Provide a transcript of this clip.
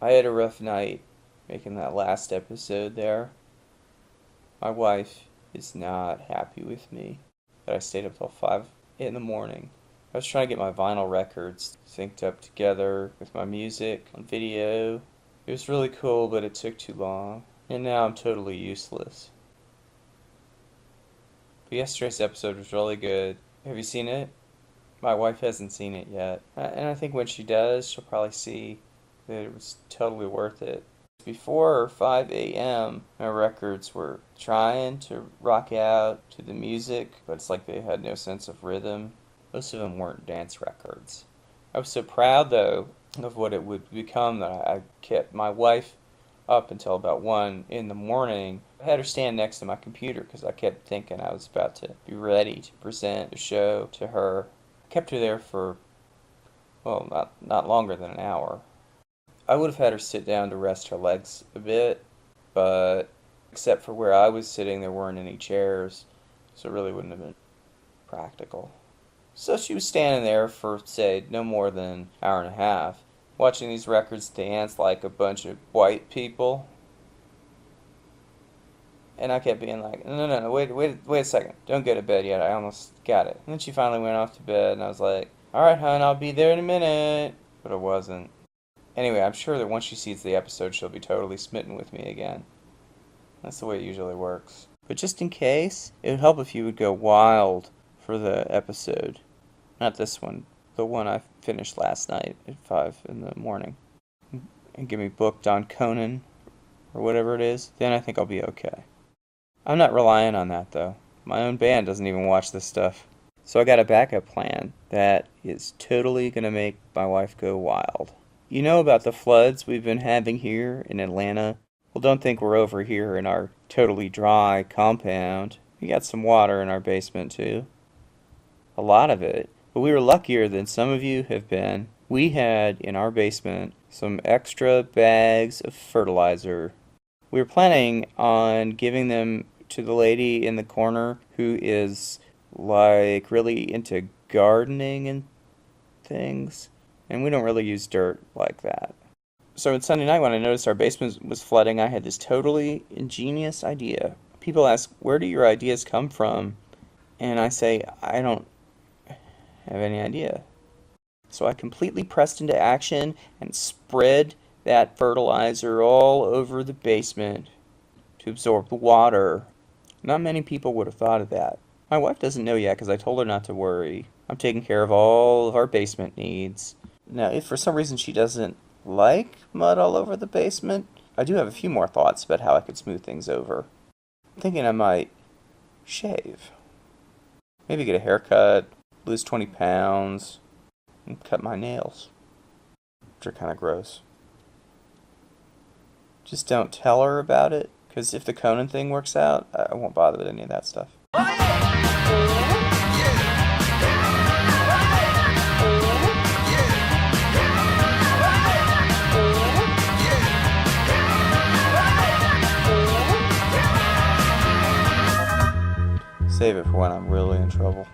I had a rough night making that last episode there. My wife is not happy with me that I stayed up till 5 in the morning. I was trying to get my vinyl records synced up together with my music on video. It was really cool, but it took too long. And now I'm totally useless. But yesterday's episode was really good. Have you seen it? My wife hasn't seen it yet. And I think when she does, she'll probably see that it was totally worth it. Before 5 a.m., my records were trying to rock out to the music, but it's like they had no sense of rhythm. Most of them weren't dance records. I was so proud, though, of what it would become that I kept my wife up until about 1 in the morning. I had her stand next to my computer because I kept thinking I was about to be ready to present the show to her. I kept her there for, well, not longer than an hour. I would have had her sit down to rest her legs a bit, but except for where I was sitting, there weren't any chairs, so it really wouldn't have been practical. So she was standing there for, say, no more than an hour and a half, watching these records dance like a bunch of white people. And I kept being like, no, wait a second. Don't go to bed yet. I almost got it. And then she finally went off to bed, and I was like, all right, hon, I'll be there in a minute. But it wasn't. Anyway, I'm sure that once she sees the episode, she'll be totally smitten with me again. That's the way it usually works. But just in case, it would help if you would go wild for the episode. Not this one, the one I finished last night at 5 in the morning. And get me booked on Conan, or whatever it is. Then I think I'll be okay. I'm not relying on that, though. My own band doesn't even watch this stuff. So I got a backup plan that is totally going to make my wife go wild. You know about the floods we've been having here in Atlanta? Well, don't think we're over here in our totally dry compound. We got some water in our basement, too. A lot of it. But we were luckier than some of you have been. We had, in our basement, some extra bags of fertilizer. We were planning on giving them to the lady in the corner who is, like, really into gardening and things. And we don't really use dirt like that. So on Sunday night when I noticed our basement was flooding, I had this totally ingenious idea. People ask, where do your ideas come from? And I say, I don't have any idea. So I completely pressed into action and spread that fertilizer all over the basement to absorb the water. Not many people would have thought of that. My wife doesn't know yet because I told her not to worry. I'm taking care of all of our basement needs. Now, if for some reason she doesn't like mud all over the basement, I do have a few more thoughts about how I could smooth things over. I'm thinking I might shave. Maybe get a haircut, lose 20 pounds, and cut my nails, which are kind of gross. Just don't tell her about it, because if the Conan thing works out, I won't bother with any of that stuff. Save it for when I'm really in trouble.